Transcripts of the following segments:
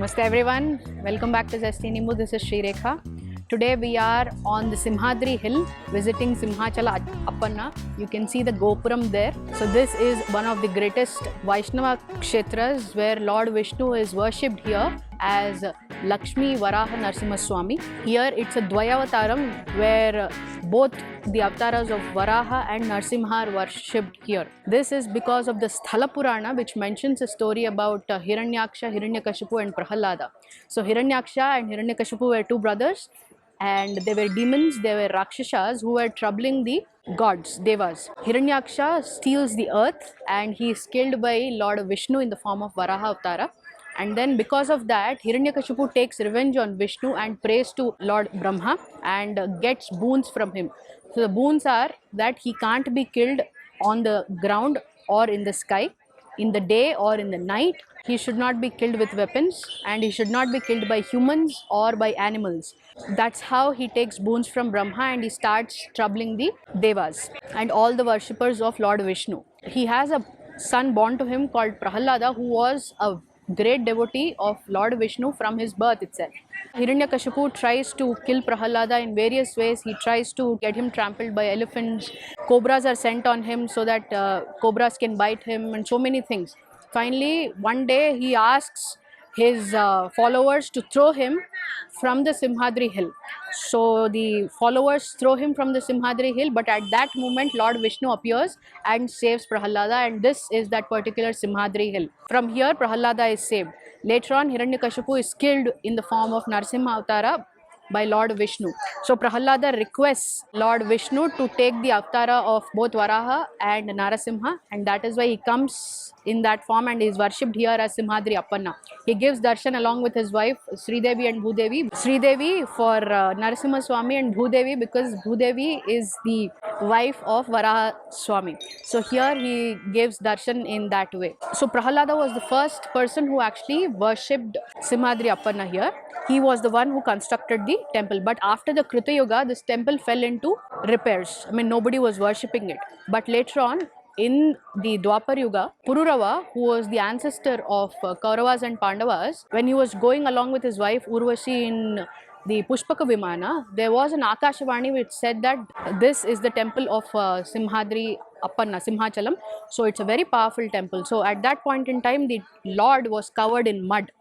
Namaste everyone, welcome back to Zesty Nimbu. This is Sri Rekha. Today we are on the Simhadri hill visiting Simhachalam Appanna. You can see the Gopuram there. So this is one of the greatest Vaishnava kshetras where Lord Vishnu is worshipped here as Lakshmi, Varaha, Narsimha, Swamy. Here it's a Dvaya Avatara where both the avatars of Varaha and Narsimha are worshipped here. This is because of the Sthalapurana, which mentions a story about Hiranyaksha, Hiranyakashipu and Prahalada. So Hiranyaksha and Hiranyakashipu were two brothers and they were demons, they were Rakshasas who were troubling the gods, Devas. Hiranyaksha steals the earth and he is killed by Lord Vishnu in the form of Varaha Avatara. And then because of that, Hiranyakashipu takes revenge on Vishnu and prays to Lord Brahma and gets boons from him. So the boons are that he can't be killed on the ground or in the sky, in the day or in the night. He should not be killed with weapons and he should not be killed by humans or by animals. That's how he takes boons from Brahma and he starts troubling the Devas and all the worshippers of Lord Vishnu. He has a son born to him called Prahalada, who was a great devotee of Lord Vishnu from his birth itself. Hiranyakashipu tries to kill Prahalada in various ways. He tries to get him trampled by elephants. Cobras are sent on him so that cobras can bite him and so many things. Finally, one day he asks his followers to throw him from the Simhadri hill. So the followers throw him from the Simhadri hill, but at that moment Lord Vishnu appears and saves Prahalada, and this is that particular Simhadri hill. From here Prahalada is saved. Later on Hiranyakashipu is killed in the form of Narsimha Avatara by Lord Vishnu. So Prahalada requests Lord Vishnu to take the avatara of both Varaha and Narasimha, and that is why he comes in that form and is worshipped here as Simhadri Appanna. He gives darshan along with his wife Sridevi and Bhudevi. Sridevi for Narasimha Swamy and Bhudevi because Bhudevi is the wife of Varaha Swamy. So here he gives darshan in that way. So Prahalada was the first person who actually worshipped Simhadri Appanna here. He was the one who constructed the temple, but after the Krita Yuga, this temple fell into repairs. I mean, nobody was worshipping it. But later on, in the Dwapar Yuga, Pururava, who was the ancestor of Kauravas and Pandavas, when he was going along with his wife Urvashi in the Pushpaka Vimana, there was an Akashvani which said that this is the temple of Simhadri Appanna, Simhachalam. So it's a very powerful temple. So at that point in time, the Lord was covered in mud.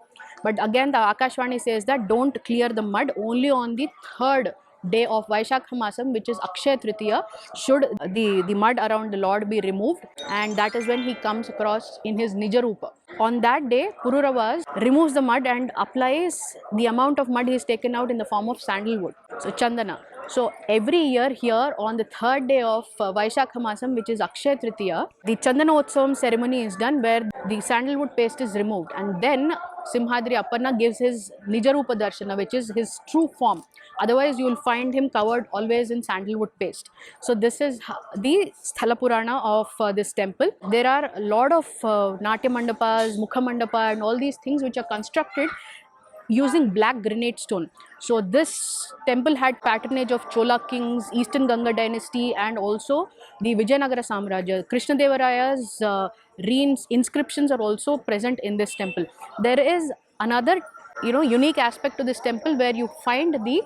But again, the Akashvani says that don't clear the mud. Only on the third day of Vaishakha Masam, which is Akshaya Tritiya, should the mud around the Lord be removed, and that is when he comes across in his Nijarupa. On that day, Pururavas removes the mud and applies the amount of mud he has taken out in the form of sandalwood, so Chandana. So every year here on the third day of Vaishakha Masam, which is Akshaya Tritiya, the Chandanotsavam ceremony is done where the sandalwood paste is removed, and then Simhadri Appanna gives his Nijarupa Darshana, which is his true form. Otherwise, you will find him covered always in sandalwood paste. So this is the Sthalapurana of this temple. There are a lot of Natya Mandapas, Mukha Mandapa and all these things which are constructed using black granite stone. So this temple had patronage of Chola kings, Eastern Ganga dynasty and also the Vijayanagara Samrajya. Krishnadevaraya's inscriptions are also present in this temple. There is another unique aspect to this temple where you find the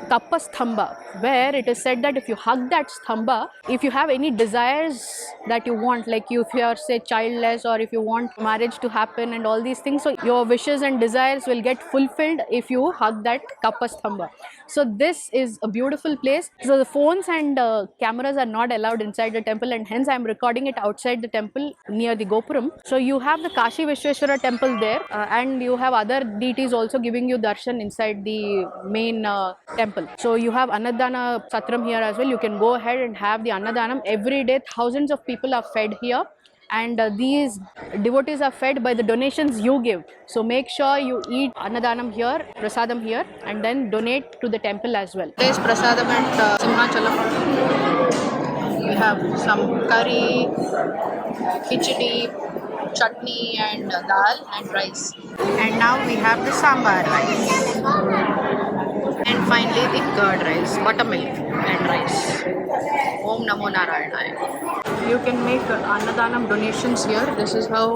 Tappa Sthamba, where it is said that if you hug that Sthamba, if you have any desires that you want, like if you are say childless or if you want marriage to happen and all these things, so your wishes and desires will get fulfilled if you hug that Tappa Sthamba. So this is a beautiful place. So the phones and cameras are not allowed inside the temple, and hence I am recording it outside the temple near the Gopuram. So you have the Kashi Vishweshwara temple there and you have other deities also giving you darshan inside the main temple. So you have Annadana Satram here as well. You can go ahead and have the Annadanam. Every day thousands of people are fed here, and these devotees are fed by the donations you give. So make sure you eat Annadanam here, Prasadam here, and then donate to the temple as well. Today's Prasadam at Simhachalam. We have some curry, khichdi, chutney and dal and rice. And now we have the sambar rice. And finally the curd rice, buttermilk and rice. Om Namo Narayana. You can make Annadanam donations here. This is how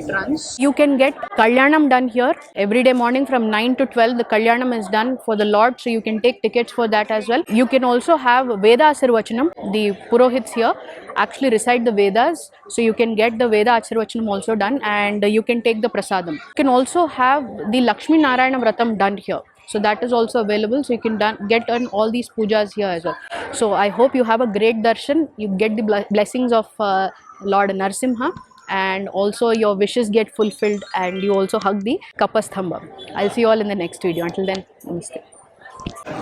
it runs. You can get Kalyanam done here. Every day morning from 9 to 12, the Kalyanam is done for the Lord. So you can take tickets for that as well. You can also have Veda Asirvachanam. The Purohits here actually recite the Vedas. So you can get the Veda Asirvachanam also done, and you can take the Prasadam. You can also have the Lakshmi Narayana Vratam done here. So that is also available. So you can get on all these pujas here as well. So I hope you have a great darshan. You get the blessings of Lord Narasimha, and also your wishes get fulfilled, and you also hug the Kapasthamba. I'll see you all in the next video. Until then, namaste.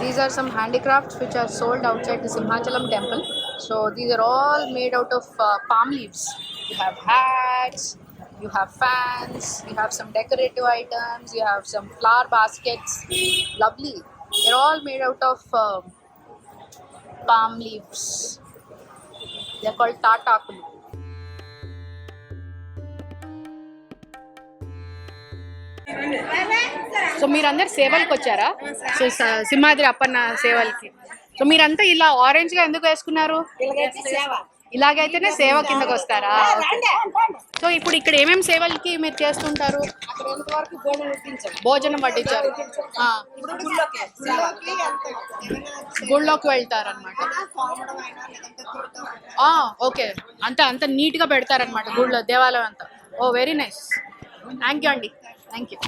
These are some handicrafts which are sold outside the Simhachalam temple. So these are all made out of palm leaves. You have hats, you have fans, you have some decorative items, you have some flower baskets. Lovely. They're all made out of palm leaves. They're called tatakulu. So మీరందరు సేవలకు వచ్చారా? So Simhadri Appanna సేవలకి. So మీరంతా ఇలా orange గా ఎందుకు వేసుకున్నారు? ఇలాగైతేనే సేవ కిందకు వస్తారా? సో ఇప్పుడు ఇక్కడ ఏమేమి సేవలకి మీరు చేస్తుంటారు? భోజనం వడ్డించారు, గుళ్ళోకి వెళ్తారనమాట. ఓకే, అంత నీట్ గా పెడతారనమాట గుళ్ళో, దేవాలయం అంతా. ఓ వెరీ నైస్. థ్యాంక్ యూ అండి. Thank you.